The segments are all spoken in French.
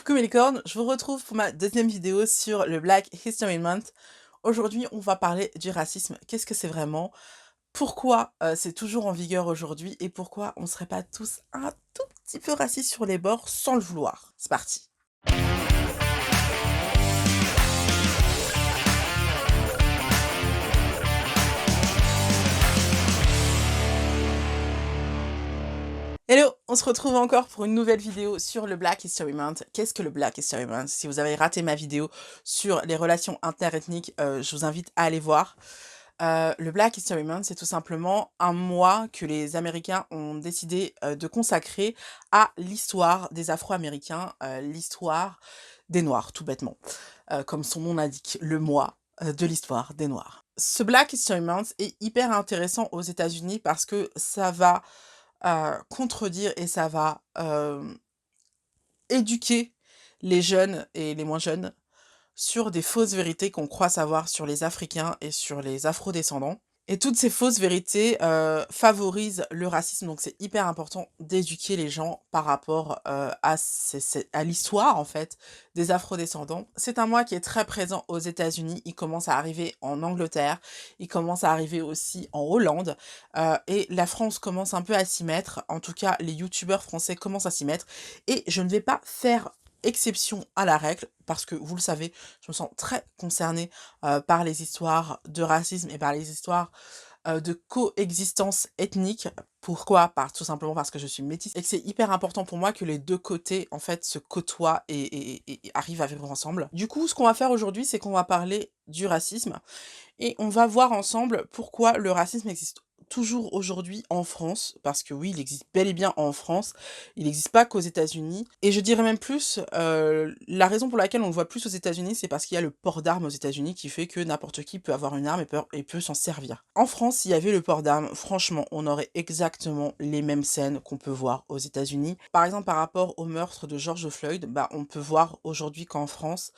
Coucou mes licornes, je vous retrouve pour ma deuxième vidéo sur le Black History Month. Aujourd'hui, on va parler du racisme. Qu'est-ce que c'est vraiment? Pourquoi c'est toujours en vigueur aujourd'hui? Et pourquoi on ne serait pas tous un tout petit peu racistes sur les bords sans le vouloir? C'est parti! Hello! On se retrouve encore pour une nouvelle vidéo sur le Black History Month. Qu'est-ce que le Black History Month? Si vous avez raté ma vidéo sur les relations interethniques, je vous invite à aller voir. Le Black History Month, c'est tout simplement un mois que les Américains ont décidé de consacrer à l'histoire des Afro-Américains, l'histoire des Noirs, tout bêtement. Comme son nom l'indique, le mois de l'histoire des Noirs. Ce Black History Month est hyper intéressant aux États-Unis parce que ça va contredire et ça va éduquer les jeunes et les moins jeunes sur des fausses vérités qu'on croit savoir sur les Africains et sur les afrodescendants. Et toutes ces fausses vérités favorisent le racisme, donc c'est hyper important d'éduquer les gens par rapport à l'histoire, en fait, des afrodescendants. C'est un mois qui est très présent aux États-Unis, il commence à arriver en Angleterre, il commence à arriver aussi en Hollande, et la France commence un peu à s'y mettre, en tout cas les youtubeurs français commencent à s'y mettre, et je ne vais pas faire exception à la règle, parce que vous le savez, je me sens très concernée par les histoires de racisme et par les histoires de coexistence ethnique. Pourquoi? Tout simplement parce que je suis métisse et que c'est hyper important pour moi que les deux côtés, en fait, se côtoient et arrivent à vivre ensemble. Du coup, ce qu'on va faire aujourd'hui, c'est qu'on va parler du racisme et on va voir ensemble pourquoi le racisme existe toujours aujourd'hui en France, parce que oui, il existe bel et bien en France, il n'existe pas qu'aux États-Unis. Et je dirais même plus, la raison pour laquelle on le voit plus aux États-Unis, c'est parce qu'il y a le port d'armes aux États-Unis qui fait que n'importe qui peut avoir une arme et peut s'en servir. En France, s'il y avait le port d'armes, franchement, on aurait exactement les mêmes scènes qu'on peut voir aux États-Unis. Par exemple, par rapport au meurtre de George Floyd, bah, on peut voir aujourd'hui qu'en France,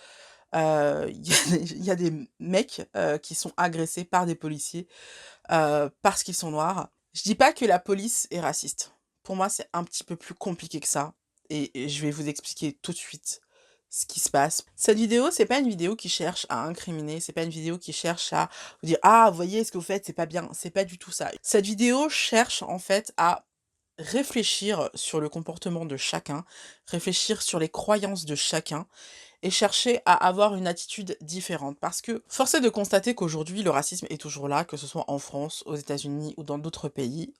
il y a des mecs, qui sont agressés par des policiers, parce qu'ils sont noirs. Je dis pas que la police est raciste. Pour moi, c'est un petit peu plus compliqué que ça et je vais vous expliquer tout de suite ce qui se passe. Cette vidéo, c'est pas une vidéo qui cherche à incriminer, c'est pas une vidéo qui cherche à vous dire: «Ah, vous voyez ce que vous faites, c'est pas bien». C'est pas du tout ça. Cette vidéo cherche, en fait, à réfléchir sur le comportement de chacun, réfléchir sur les croyances de chacun et chercher à avoir une attitude différente. Parce que force est de constater qu'aujourd'hui, le racisme est toujours là, que ce soit en France, aux États-Unis ou dans d'autres pays.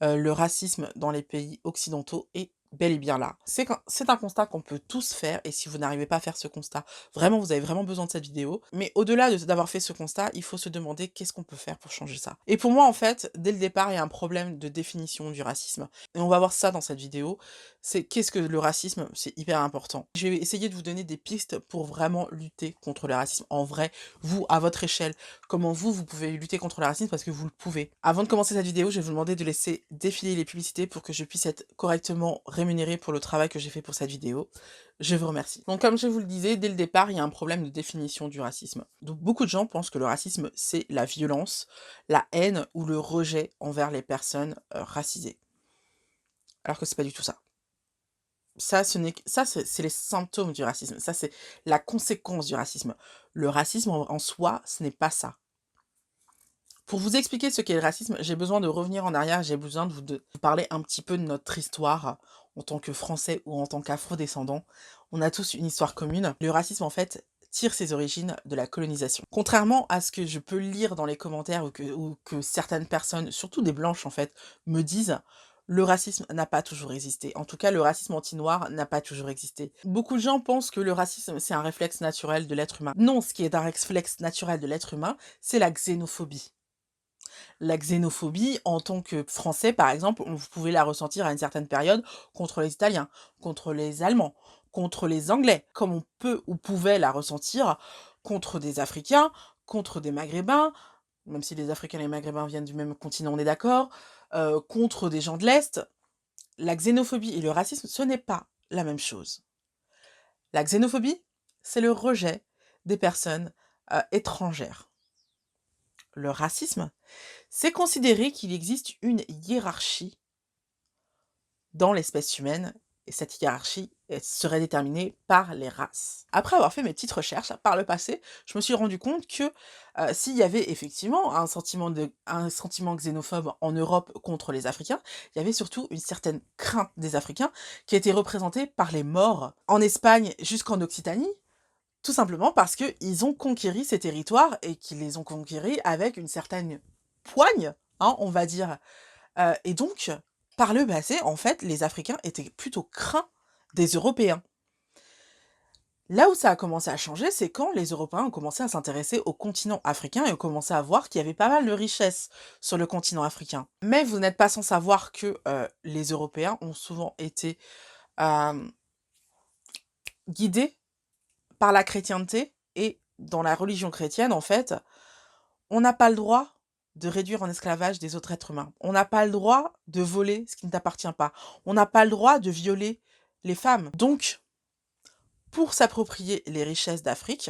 Le racisme dans les pays occidentaux est bel et bien là. C'est un constat qu'on peut tous faire et si vous n'arrivez pas à faire ce constat, vraiment, vous avez vraiment besoin de cette vidéo. Mais au-delà d'avoir fait ce constat, il faut se demander qu'est-ce qu'on peut faire pour changer ça. Et pour moi, en fait, dès le départ, il y a un problème de définition du racisme. Et on va voir ça dans cette vidéo. C'est qu'est-ce que le racisme? C'est hyper important. Je vais essayer de vous donner des pistes pour vraiment lutter contre le racisme. En vrai, vous, à votre échelle, comment vous pouvez lutter contre le racisme parce que vous le pouvez. Avant de commencer cette vidéo, je vais vous demander de laisser défiler les publicités pour que je puisse être correctement rémunérée pour le travail que j'ai fait pour cette vidéo. Je vous remercie. Donc comme je vous le disais, dès le départ, il y a un problème de définition du racisme. Donc beaucoup de gens pensent que le racisme, c'est la violence, la haine ou le rejet envers les personnes racisées. Alors que c'est pas du tout ça. Ça, c'est les symptômes du racisme. Ça, c'est la conséquence du racisme. Le racisme en soi, ce n'est pas ça. Pour vous expliquer ce qu'est le racisme, j'ai besoin de revenir en arrière, j'ai besoin de vous parler un petit peu de notre histoire en tant que Français ou en tant qu'Afro-descendants. On a tous une histoire commune. Le racisme, en fait, tire ses origines de la colonisation. Contrairement à ce que je peux lire dans les commentaires ou que certaines personnes, surtout des blanches en fait, me disent, le racisme n'a pas toujours existé. En tout cas, le racisme anti-noir n'a pas toujours existé. Beaucoup de gens pensent que le racisme, c'est un réflexe naturel de l'être humain. Non, ce qui est un réflexe naturel de l'être humain, c'est la xénophobie. La xénophobie, en tant que Français, par exemple, vous pouvez la ressentir à une certaine période contre les Italiens, contre les Allemands, contre les Anglais, comme on peut ou pouvait la ressentir contre des Africains, contre des Maghrébins, même si les Africains et les Maghrébins viennent du même continent, on est d'accord, contre des gens de l'Est. La xénophobie et le racisme, ce n'est pas la même chose. La xénophobie, c'est le rejet des personnes étrangères. Le racisme, c'est considérer qu'il existe une hiérarchie dans l'espèce humaine, et cette hiérarchie serait déterminée par les races. Après avoir fait mes petites recherches par le passé, je me suis rendu compte que s'il y avait effectivement un sentiment xénophobe en Europe contre les Africains, il y avait surtout une certaine crainte des Africains qui était représentée par les Maures en Espagne jusqu'en Occitanie, tout simplement parce qu'ils ont conquéri ces territoires et qu'ils les ont conquéris avec une certaine poigne, hein, on va dire. Et donc, par le passé, en fait, les Africains étaient plutôt craints des Européens. Là où ça a commencé à changer, c'est quand les Européens ont commencé à s'intéresser au continent africain et ont commencé à voir qu'il y avait pas mal de richesses sur le continent africain. Mais vous n'êtes pas sans savoir que les Européens ont souvent été euh, guidés par la chrétienté, et dans la religion chrétienne, en fait, on n'a pas le droit de réduire en esclavage des autres êtres humains. On n'a pas le droit de voler ce qui ne t'appartient pas. On n'a pas le droit de violer les femmes. Donc, pour s'approprier les richesses d'Afrique,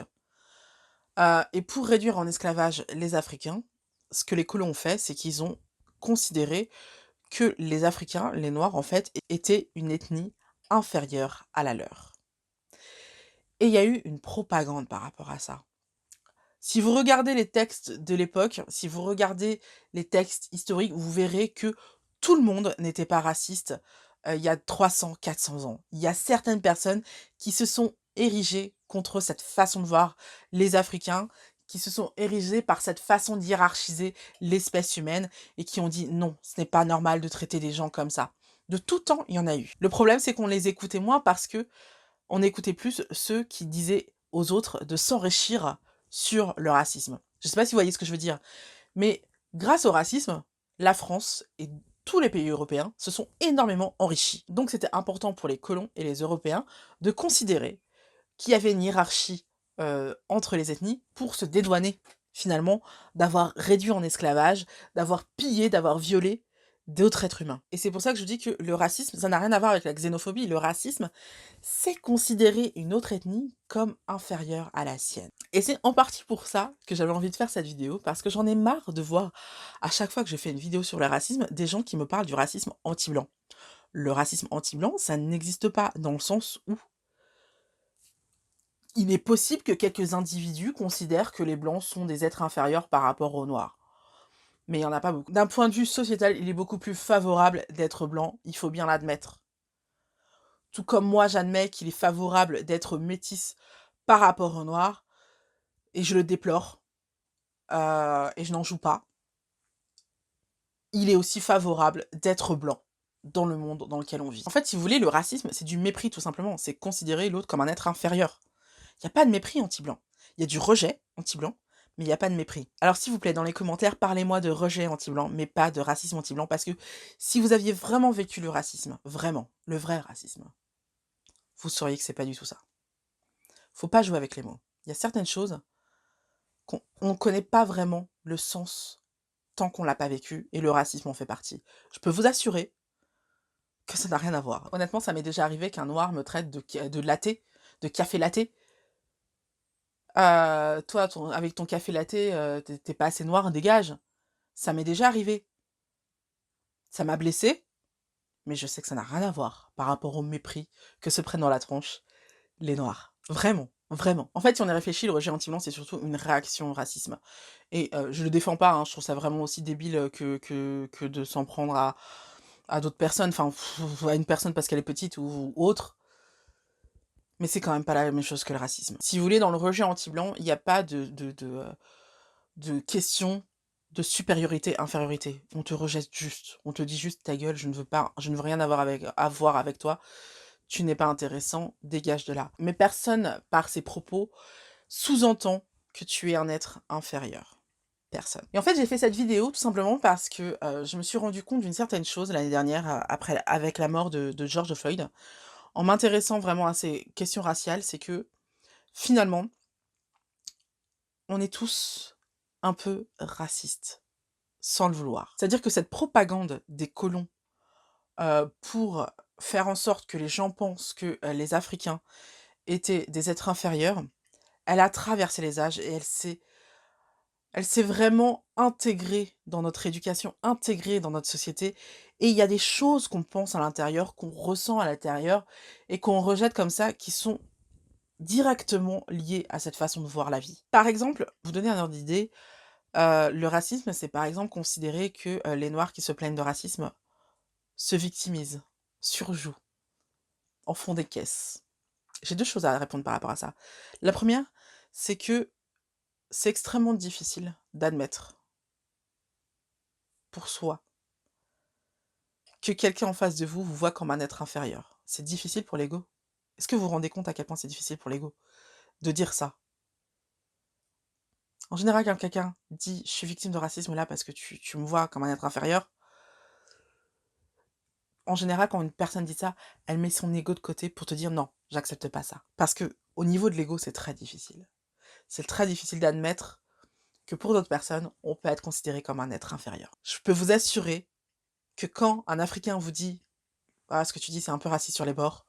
et pour réduire en esclavage les Africains, ce que les colons ont fait, c'est qu'ils ont considéré que les Africains, les Noirs, en fait, étaient une ethnie inférieure à la leur. Et il y a eu une propagande par rapport à ça. Si vous regardez les textes de l'époque, si vous regardez les textes historiques, vous verrez que tout le monde n'était pas raciste il y a 300, 400 ans. Il y a certaines personnes qui se sont érigées contre cette façon de voir les Africains, qui se sont érigées par cette façon d'hiérarchiser l'espèce humaine et qui ont dit non, ce n'est pas normal de traiter des gens comme ça. De tout temps, il y en a eu. Le problème, c'est qu'on les écoutait moins parce que on écoutait plus ceux qui disaient aux autres de s'enrichir sur le racisme. Je sais pas si vous voyez ce que je veux dire, mais grâce au racisme, la France et tous les pays européens se sont énormément enrichis. Donc c'était important pour les colons et les Européens de considérer qu'il y avait une hiérarchie entre les ethnies pour se dédouaner finalement d'avoir réduit en esclavage, d'avoir pillé, d'avoir violé d'autres êtres humains. Et c'est pour ça que je dis que le racisme, ça n'a rien à voir avec la xénophobie. Le racisme, c'est considérer une autre ethnie comme inférieure à la sienne. Et c'est en partie pour ça que j'avais envie de faire cette vidéo, parce que j'en ai marre de voir, à chaque fois que je fais une vidéo sur le racisme, des gens qui me parlent du racisme anti-blanc. Le racisme anti-blanc, ça n'existe pas, dans le sens où il est possible que quelques individus considèrent que les blancs sont des êtres inférieurs par rapport aux noirs. Mais il n'y en a pas beaucoup. D'un point de vue sociétal, il est beaucoup plus favorable d'être blanc, il faut bien l'admettre. Tout comme moi, j'admets qu'il est favorable d'être métis par rapport aux noirs, et je le déplore, et je n'en joue pas. Il est aussi favorable d'être blanc dans le monde dans lequel on vit. En fait, si vous voulez, le racisme, c'est du mépris tout simplement. C'est considérer l'autre comme un être inférieur. Il n'y a pas de mépris anti-blanc. Il y a du rejet anti-blanc, mais il n'y a pas de mépris. Alors s'il vous plaît, dans les commentaires, parlez-moi de rejet anti-blanc, mais pas de racisme anti-blanc, parce que si vous aviez vraiment vécu le racisme, vraiment, le vrai racisme, vous sauriez que c'est pas du tout ça. Faut pas jouer avec les mots. Il y a certaines choses qu'on ne connaît pas vraiment le sens tant qu'on l'a pas vécu, et le racisme en fait partie. Je peux vous assurer que ça n'a rien à voir. Honnêtement, ça m'est déjà arrivé qu'un noir me traite de latte, de café latte. Toi, avec ton café latte, t'es pas assez noir, dégage. Ça m'est déjà arrivé. Ça m'a blessé, mais je sais que ça n'a rien à voir par rapport au mépris que se prennent dans la tronche les noirs. Vraiment, vraiment. En fait, si on y réfléchit, le rejet anti-blanc, c'est surtout une réaction au racisme. Et je le défends pas, hein, je trouve ça vraiment aussi débile que de s'en prendre à d'autres personnes, enfin, à une personne parce qu'elle est petite ou autre. Mais c'est quand même pas la même chose que le racisme. Si vous voulez, dans le rejet anti-blanc, il n'y a pas de question de supériorité, infériorité. On te rejette juste. On te dit juste ta gueule, je ne veux rien à voir avec toi. Tu n'es pas intéressant, dégage de là. Mais personne, par ses propos, sous-entend que tu es un être inférieur. Personne. Et en fait, j'ai fait cette vidéo tout simplement parce que je me suis rendu compte d'une certaine chose l'année dernière, avec la mort de George Floyd, en m'intéressant vraiment à ces questions raciales, c'est que finalement, on est tous un peu racistes, sans le vouloir. C'est-à-dire que cette propagande des colons pour faire en sorte que les gens pensent que les Africains étaient des êtres inférieurs, elle a traversé les âges et Elle s'est vraiment intégrée dans notre éducation, intégrée dans notre société et il y a des choses qu'on pense à l'intérieur, qu'on ressent à l'intérieur et qu'on rejette comme ça, qui sont directement liées à cette façon de voir la vie. Par exemple, pour vous donner un ordre d'idée, le racisme, c'est par exemple considérer que, les noirs qui se plaignent de racisme se victimisent, surjouent, en font des caisses. J'ai 2 choses à répondre par rapport à ça. La première, c'est que c'est extrêmement difficile d'admettre pour soi que quelqu'un en face de vous, vous voit comme un être inférieur. C'est difficile pour l'ego. Est-ce que vous vous rendez compte à quel point c'est difficile pour l'ego de dire ça? En général, quand quelqu'un dit: «Je suis victime de racisme là parce que tu me vois comme un être inférieur», en général, quand une personne dit ça, elle met son ego de côté pour te dire: «Non, j'accepte pas ça». Parce que au niveau de l'ego, c'est très difficile. C'est très difficile d'admettre que pour d'autres personnes, on peut être considéré comme un être inférieur. Je peux vous assurer que quand un Africain vous dit: «Ah, ce que tu dis, c'est un peu raciste sur les bords»,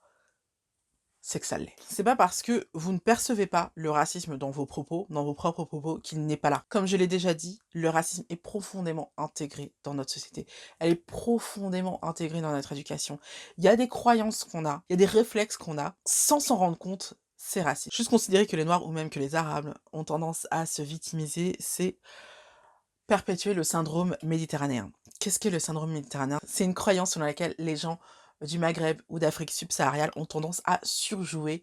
c'est que ça l'est. C'est pas parce que vous ne percevez pas le racisme dans vos propos, dans vos propres propos, qu'il n'est pas là. Comme je l'ai déjà dit, le racisme est profondément intégré dans notre société. Elle est profondément intégrée dans notre éducation. Il y a des croyances qu'on a, il y a des réflexes qu'on a, sans s'en rendre compte, c'est raciste. Juste considérer que les Noirs ou même que les Arabes ont tendance à se victimiser, c'est perpétuer le syndrome méditerranéen. Qu'est-ce qu'est le syndrome méditerranéen? C'est une croyance selon laquelle les gens du Maghreb ou d'Afrique subsaharienne ont tendance à surjouer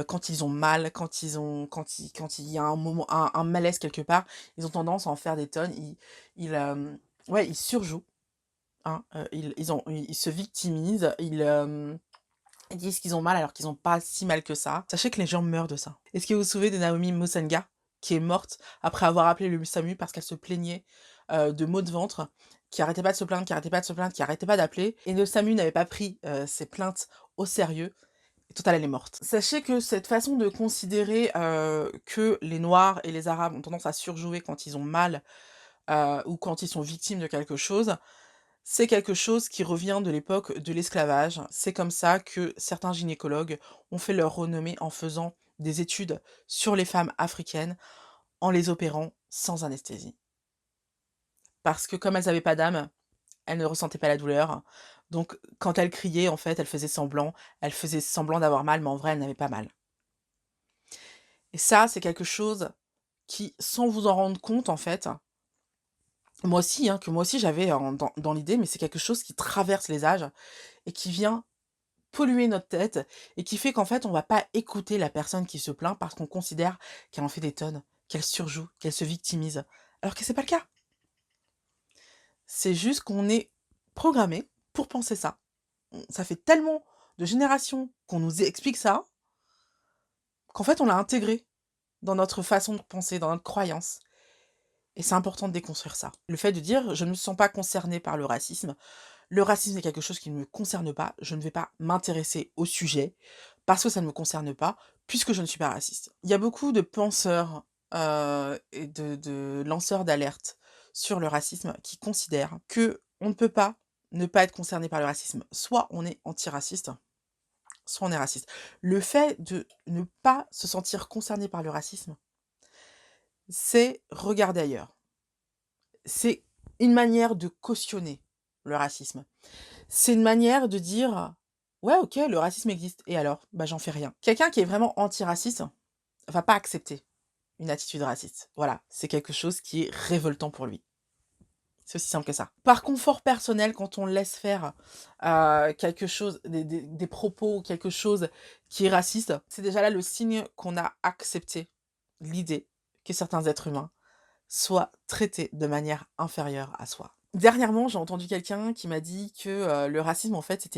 quand ils ont mal, quand il y a un moment, un malaise quelque part, ils ont tendance à en faire des tonnes. Ouais, ils surjouent, hein, ils se victimisent, ils disent qu'ils ont mal alors qu'ils ont pas si mal que ça. Sachez que les gens meurent de ça. Est-ce que vous vous souvenez de Naomi Musenga, qui est morte après avoir appelé le SAMU parce qu'elle se plaignait, de maux de ventre, qui arrêtait pas de se plaindre, qui arrêtait pas de se plaindre, qui arrêtait pas d'appeler et le SAMU n'avait pas pris, ses plaintes au sérieux et total elle est morte. Sachez que cette façon de considérer, que les noirs et les arabes ont tendance à surjouer quand ils ont mal, ou quand ils sont victimes de quelque chose, c'est quelque chose qui revient de l'époque de l'esclavage. C'est comme ça que certains gynécologues ont fait leur renommée en faisant des études sur les femmes africaines, en les opérant sans anesthésie. Parce que comme elles avaient pas d'âme, elles ne ressentaient pas la douleur. Donc quand elles criaient, en fait, elles faisaient semblant d'avoir mal, mais en vrai, elles n'avaient pas mal. Et ça, c'est quelque chose qui, sans vous en rendre compte, en fait, moi aussi, hein, que moi aussi j'avais dans l'idée, mais c'est quelque chose qui traverse les âges et qui vient polluer notre tête et qui fait qu'en fait, on va pas écouter la personne qui se plaint parce qu'on considère qu'elle en fait des tonnes, qu'elle surjoue, qu'elle se victimise, alors que c'est pas le cas. C'est juste qu'on est programmé pour penser ça. Ça fait tellement de générations qu'on nous explique ça, qu'en fait, on l'a intégré dans notre façon de penser, dans notre croyance et c'est important de déconstruire ça. Le fait de dire: «Je ne me sens pas concerné par le racisme est quelque chose qui ne me concerne pas, je ne vais pas m'intéresser au sujet parce que ça ne me concerne pas, puisque je ne suis pas raciste». Il y a beaucoup de penseurs, et de lanceurs d'alerte sur le racisme qui considèrent que on ne peut pas ne pas être concerné par le racisme. Soit on est antiraciste, soit on est raciste. Le fait de ne pas se sentir concerné par le racisme, c'est regarder ailleurs. C'est une manière de cautionner le racisme. C'est une manière de dire: «Ouais, OK, le racisme existe et alors? Bah, j'en fais rien». Quelqu'un qui est vraiment antiraciste va pas accepter une attitude raciste. Voilà, c'est quelque chose qui est révoltant pour lui. C'est aussi simple que ça. Par confort personnel, quand on laisse faire, quelque chose, des propos ou quelque chose qui est raciste, c'est déjà là le signe qu'on a accepté l'idée que certains êtres humains soient traités de manière inférieure à soi. Dernièrement, j'ai entendu quelqu'un qui m'a dit que, le racisme, en fait,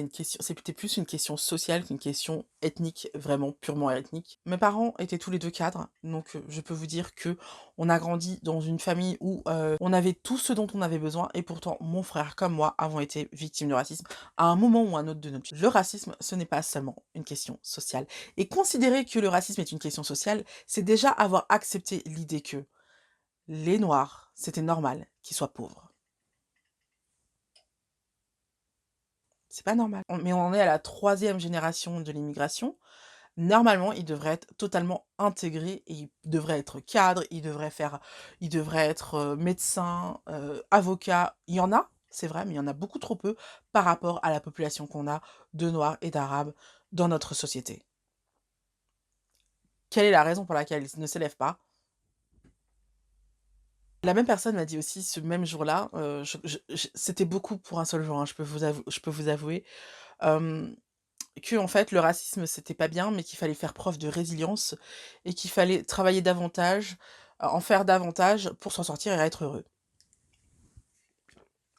c'était plus une question sociale qu'une question ethnique, vraiment purement ethnique. Mes parents étaient tous les 2 cadres, donc je peux vous dire que on a grandi dans une famille où, on avait tout ce dont on avait besoin et pourtant mon frère comme moi avons été victimes de racisme à un moment ou un autre de notre vie. Le racisme, ce n'est pas seulement une question sociale et considérer que le racisme est une question sociale, c'est déjà avoir accepté l'idée que les noirs, c'était normal qu'ils soient pauvres. C'est pas normal. Mais on en est à la troisième génération de l'immigration. Normalement, il devrait être totalement intégré et il devrait être cadre, il devrait être, médecin, avocat. Il y en a, c'est vrai, mais il y en a beaucoup trop peu par rapport à la population qu'on a de noirs et d'arabes dans notre société. Quelle est la raison pour laquelle ils ne s'élèvent pas? La même personne m'a dit aussi ce même jour-là, je c'était beaucoup pour un seul jour, hein, je peux vous avouer, qu'en fait le racisme c'était pas bien, mais qu'il fallait faire preuve de résilience et qu'il fallait travailler davantage, en faire davantage pour s'en sortir et être heureux.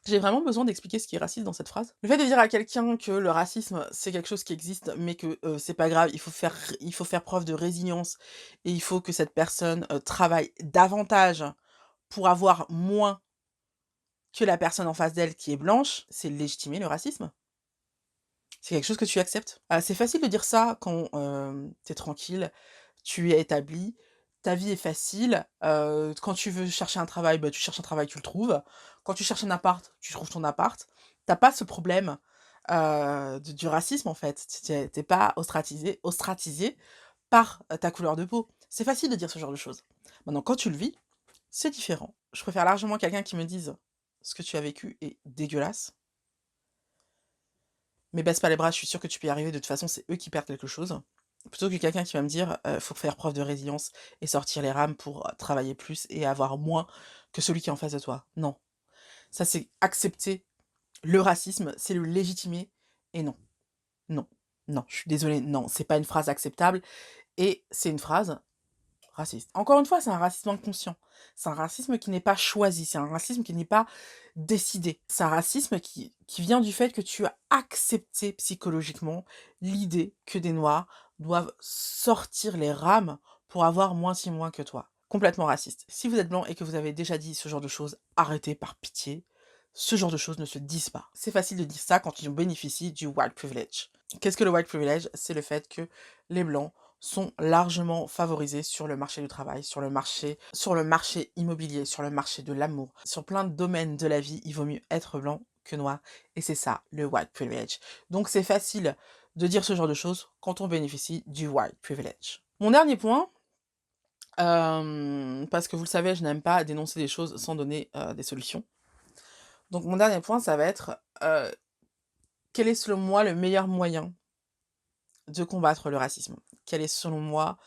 J'ai vraiment besoin d'expliquer ce qui est raciste dans cette phrase? Le fait de dire à quelqu'un que le racisme, c'est quelque chose qui existe, mais que, c'est pas grave, il faut faire preuve de résilience et il faut que cette personne, travaille davantage pour avoir moins que la personne en face d'elle qui est blanche, c'est légitimer le racisme. C'est quelque chose que tu acceptes. C'est facile de dire ça quand, tu es tranquille, tu es établi, ta vie est facile, quand tu veux chercher un travail, bah, tu cherches un travail, tu le trouves. Quand tu cherches un appart, tu trouves ton appart. Tu pas ce problème, du racisme en fait. Tu es pas ostratisé par, ta couleur de peau. C'est facile de dire ce genre de choses. Maintenant quand tu le vis, c'est différent. Je préfère largement quelqu'un qui me dise: «Ce que tu as vécu est dégueulasse, mais baisse pas les bras, je suis sûre que tu peux y arriver, de toute façon, c'est eux qui perdent quelque chose», plutôt que quelqu'un qui va me dire: «Faut faire preuve de résilience et sortir les rames pour, travailler plus et avoir moins que celui qui est en face de toi». Non, ça c'est accepter le racisme, c'est le légitimer et non, non, non, je suis désolée, non, c'est pas une phrase acceptable et c'est une phrase raciste. Encore une fois, c'est un racisme inconscient. C'est un racisme qui n'est pas choisi, c'est un racisme qui n'est pas décidé. C'est un racisme qui vient du fait que tu as accepté psychologiquement l'idée que des noirs doivent sortir les rames pour avoir moins si moins que toi. Complètement raciste. Si vous êtes blanc et que vous avez déjà dit ce genre de choses, arrêtez par pitié. Ce genre de choses ne se disent pas. C'est facile de dire ça quand ils bénéficient du white privilege. Qu'est-ce que le white privilege? C'est le fait que les blancs sont largement favorisés sur le marché du travail, sur le marché immobilier, sur le marché de l'amour. Sur plein de domaines de la vie, il vaut mieux être blanc que noir. Et c'est ça, le white privilege. Donc c'est facile de dire ce genre de choses quand on bénéficie du white privilege. Mon dernier point, parce que vous le savez, je n'aime pas dénoncer des choses sans donner des solutions. Donc mon dernier point, ça va être quel est selon moi le meilleur moyen de combattre le racisme? Quelle est selon moi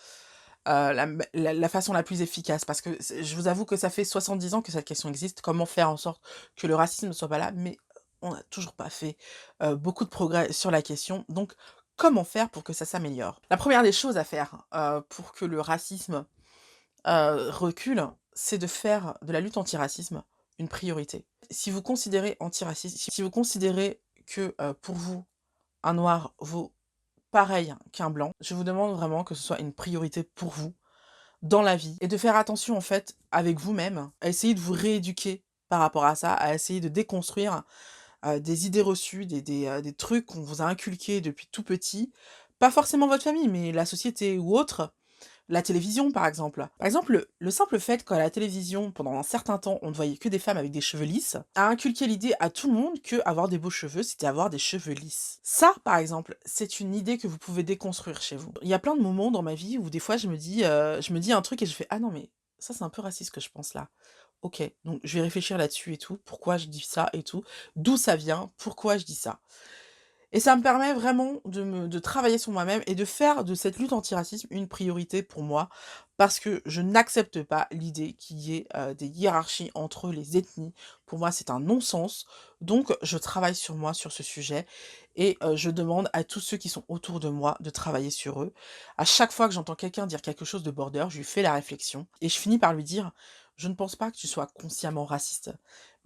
la façon la plus efficace? Parce que je vous avoue que ça fait 70 ans que cette question existe. Comment faire en sorte que le racisme ne soit pas là? Mais on n'a toujours pas fait beaucoup de progrès sur la question. Donc, comment faire pour que ça s'améliore? La première des choses à faire pour que le racisme recule, c'est de faire de la lutte antiracisme une priorité. Si vous considérez antiraciste, si vous considérez que pour vous, un noir vaut pareil qu'un blanc, je vous demande vraiment que ce soit une priorité pour vous dans la vie et de faire attention en fait avec vous-même, à essayer de vous rééduquer par rapport à ça, à essayer de déconstruire des idées reçues, des trucs qu'on vous a inculqués depuis tout petit, pas forcément votre famille, mais la société ou autre, la télévision, par exemple. Par exemple, le simple fait qu'à la télévision, pendant un certain temps, on ne voyait que des femmes avec des cheveux lisses, a inculqué l'idée à tout le monde que avoir des beaux cheveux, c'était avoir des cheveux lisses. Ça, par exemple, c'est une idée que vous pouvez déconstruire chez vous. Il y a plein de moments dans ma vie où des fois je me dis un truc et je fais: «Ah non mais ça c'est un peu raciste ce que je pense là. OK, donc je vais réfléchir là-dessus et tout, pourquoi je dis ça et tout, d'où ça vient, pourquoi je dis ça». Et ça me permet vraiment de travailler sur moi-même et de faire de cette lutte antiracisme une priorité pour moi, parce que je n'accepte pas l'idée qu'il y ait, des hiérarchies entre les ethnies. Pour moi, c'est un non-sens, donc je travaille sur moi, sur ce sujet et je demande à tous ceux qui sont autour de moi de travailler sur eux. À chaque fois que j'entends quelqu'un dire quelque chose de border, je lui fais la réflexion et je finis par lui dire: «Je ne pense pas que tu sois consciemment raciste,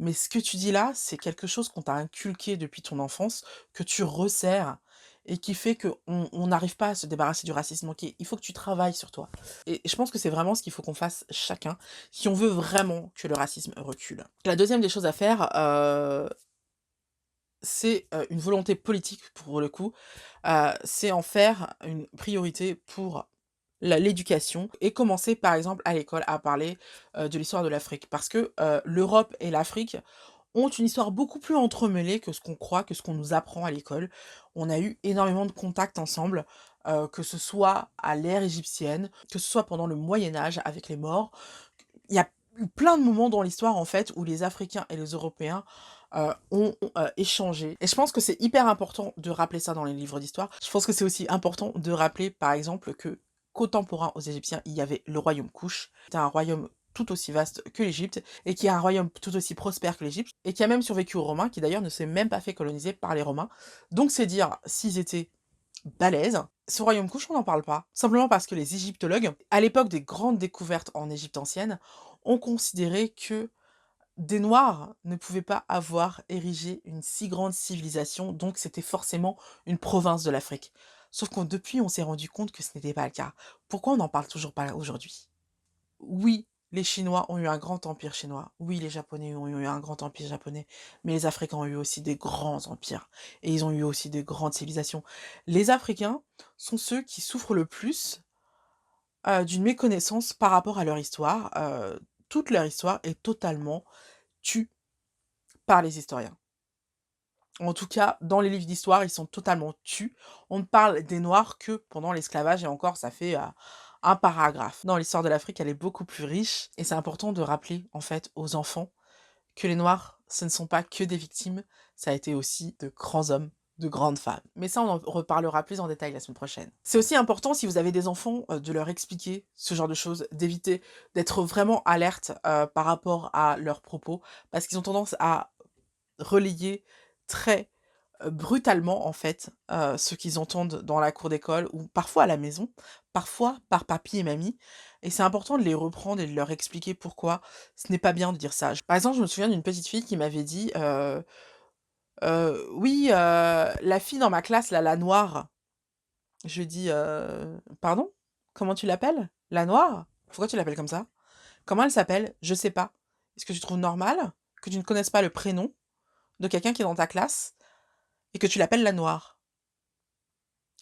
mais ce que tu dis là, c'est quelque chose qu'on t'a inculqué depuis ton enfance, que tu resserres et qui fait qu'on on n'arrive pas à se débarrasser du racisme. Donc il faut que tu travailles sur toi». Et je pense que c'est vraiment ce qu'il faut qu'on fasse chacun, si on veut vraiment que le racisme recule. La deuxième des choses à faire, c'est, une volonté politique pour le coup, c'est en faire une priorité pour l'éducation et commencer par exemple à l'école à parler, de l'histoire de l'Afrique. Parce que, l'Europe et l'Afrique ont une histoire beaucoup plus entremêlée que ce qu'on croit, que ce qu'on nous apprend à l'école. On a eu énormément de contacts ensemble, que ce soit à l'ère égyptienne, que ce soit pendant le Moyen Âge avec les morts. Il y a eu plein de moments dans l'histoire, en fait, où les Africains et les Européens, ont échangé et je pense que c'est hyper important de rappeler ça dans les livres d'histoire. Je pense que c'est aussi important de rappeler, par exemple, que contemporain aux Égyptiens, il y avait le royaume Kouch. C'était un royaume tout aussi vaste que l'Égypte et qui est un royaume tout aussi prospère que l'Égypte et qui a même survécu aux Romains, qui d'ailleurs ne s'est même pas fait coloniser par les Romains. Donc c'est dire s'ils étaient balèzes. Ce royaume Kouch, on n'en parle pas, simplement parce que les égyptologues, à l'époque des grandes découvertes en Égypte ancienne, ont considéré que des Noirs ne pouvaient pas avoir érigé une si grande civilisation, donc c'était forcément une province de l'Afrique. Sauf que depuis, on s'est rendu compte que ce n'était pas le cas. Pourquoi on n'en parle toujours pas aujourd'hui? Oui, les Chinois ont eu un grand empire chinois. Oui, les Japonais ont eu un grand empire japonais. Mais les Africains ont eu aussi des grands empires. Et ils ont eu aussi de grandes civilisations. Les Africains sont ceux qui souffrent le plus d'une méconnaissance par rapport à leur histoire. Toute leur histoire est totalement tue par les historiens. En tout cas, dans les livres d'histoire, ils sont totalement tus. On ne parle des Noirs que pendant l'esclavage, et encore, ça fait un paragraphe. Non, l'histoire de l'Afrique, elle est beaucoup plus riche, et c'est important de rappeler, en fait, aux enfants que les Noirs, ce ne sont pas que des victimes, ça a été aussi de grands hommes, de grandes femmes. Mais ça, on en reparlera plus en détail la semaine prochaine. C'est aussi important, si vous avez des enfants, de leur expliquer ce genre de choses, d'éviter d'être vraiment alerte par rapport à leurs propos, parce qu'ils ont tendance à relayer très brutalement, en fait, ce qu'ils entendent dans la cour d'école ou parfois à la maison, parfois par papy et mamie. Et c'est important de les reprendre et de leur expliquer pourquoi ce n'est pas bien de dire ça. Par exemple, je me souviens d'une petite fille qui m'avait dit oui, la fille dans ma classe, là, la noire. Je lui dis pardon? Comment tu l'appelles? La noire? Pourquoi tu l'appelles comme ça? Comment elle s'appelle? Je sais pas. Est-ce que tu trouves normal que tu ne connaisses pas le prénom de quelqu'un qui est dans ta classe et que tu l'appelles la noire?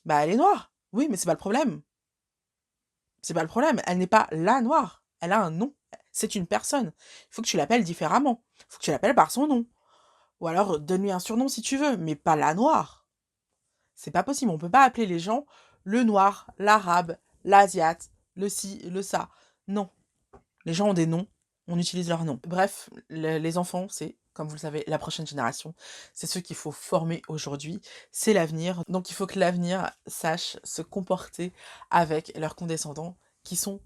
Bah, elle est noire. Oui, mais c'est pas le problème. C'est pas le problème. Elle n'est pas la noire. Elle a un nom. C'est une personne. Il faut que tu l'appelles différemment. Il faut que tu l'appelles par son nom. Ou alors, donne-lui un surnom si tu veux, mais pas la noire. C'est pas possible. On peut pas appeler les gens le noir, l'arabe, l'asiate, le ci, le ça. Non. Les gens ont des noms. On utilise leurs noms. Bref, les enfants, c'est, comme vous le savez, la prochaine génération. C'est ceux qu'il faut former aujourd'hui. C'est l'avenir. Donc il faut que l'avenir sache se comporter avec leurs condescendants qui sont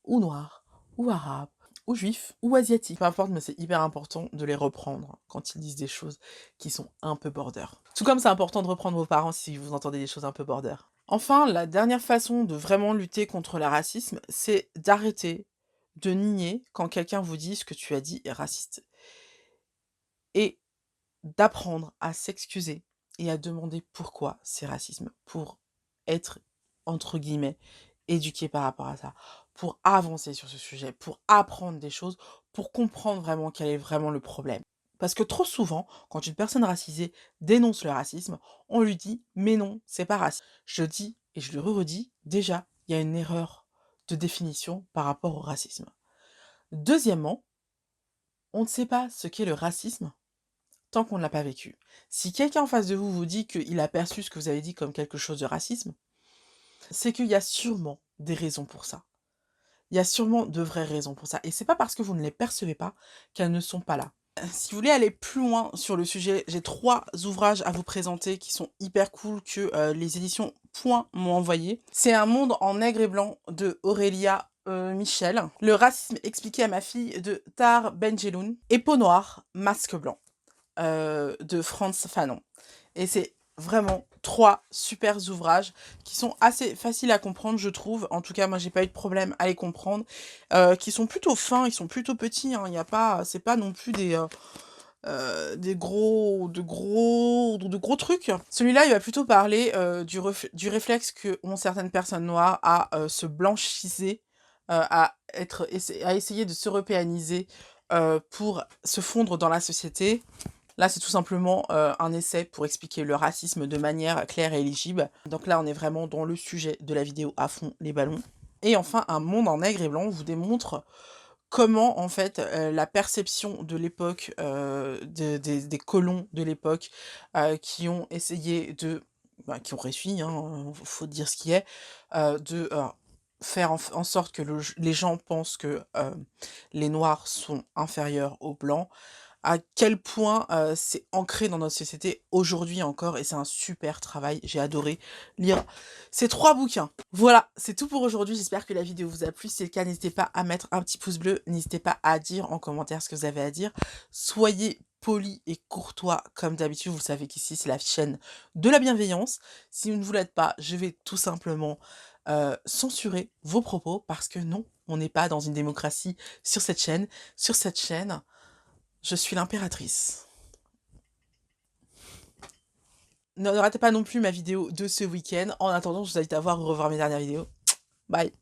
ou noirs, ou arabes, ou juifs, ou asiatiques. Peu importe, mais c'est hyper important de les reprendre quand ils disent des choses qui sont un peu border. Tout comme c'est important de reprendre vos parents si vous entendez des choses un peu border. Enfin, la dernière façon de vraiment lutter contre le racisme, c'est d'arrêter de nier quand quelqu'un vous dit ce que tu as dit est raciste. Et d'apprendre à s'excuser et à demander pourquoi c'est racisme, pour être, entre guillemets, éduqué par rapport à ça, pour avancer sur ce sujet, pour apprendre des choses, pour comprendre vraiment quel est vraiment le problème. Parce que trop souvent, quand une personne racisée dénonce le racisme, on lui dit mais non, c'est pas raciste. Je dis et je le redis, déjà, il y a une erreur de définition par rapport au racisme. Deuxièmement, on ne sait pas ce qu'est le racisme tant qu'on ne l'a pas vécu. Si quelqu'un en face de vous vous dit qu'il a perçu ce que vous avez dit comme quelque chose de racisme, c'est qu'il y a sûrement des raisons pour ça. Il y a sûrement de vraies raisons pour ça. Et c'est pas parce que vous ne les percevez pas qu'elles ne sont pas là. Si vous voulez aller plus loin sur le sujet, j'ai 3 ouvrages à vous présenter qui sont hyper cool que les éditions Point m'ont envoyé. C'est Un monde en nègre et blanc de Aurélia Michel. Le racisme expliqué à ma fille de Tar Benjeloun. Et Peau noire, masque blanc de Frantz Fanon. Et c'est vraiment 3 super ouvrages qui sont assez faciles à comprendre, je trouve. En tout cas, moi, j'ai pas eu de problème à les comprendre. Qui sont plutôt fins, ils sont plutôt petits. Hein. Y a pas, c'est pas non plus des gros trucs. Celui-là, il va plutôt parler du réflexe que ont certaines personnes noires à se blanchiser, à essayer de s'européaniser pour se fondre dans la société. Là, c'est tout simplement un essai pour expliquer le racisme de manière claire et éligible. Donc là, on est vraiment dans le sujet de la vidéo à fond, les ballons. Et enfin, Un monde en nègre et blanc vous démontre comment, en fait, la perception de l'époque, des colons de l'époque, qui ont essayé de qui ont réussi, hein, faut dire ce qui est, de, faire en sorte que les gens pensent que, les noirs sont inférieurs aux blancs, à quel point, c'est ancré dans notre société aujourd'hui encore et c'est un super travail. J'ai adoré lire ces 3 bouquins. Voilà, c'est tout pour aujourd'hui. J'espère que la vidéo vous a plu. Si c'est le cas, n'hésitez pas à mettre un petit pouce bleu. N'hésitez pas à dire en commentaire ce que vous avez à dire. Soyez polis et courtois comme d'habitude. Vous savez qu'ici, c'est la chaîne de la bienveillance. Si vous ne vous l'êtes pas, je vais tout simplement, censurer vos propos parce que non, on n'est pas dans une démocratie sur cette chaîne. Sur cette chaîne, je suis l'impératrice. Ne ratez pas non plus ma vidéo de ce week-end. En attendant, je vous invite à voir ou revoir mes dernières vidéos. Bye!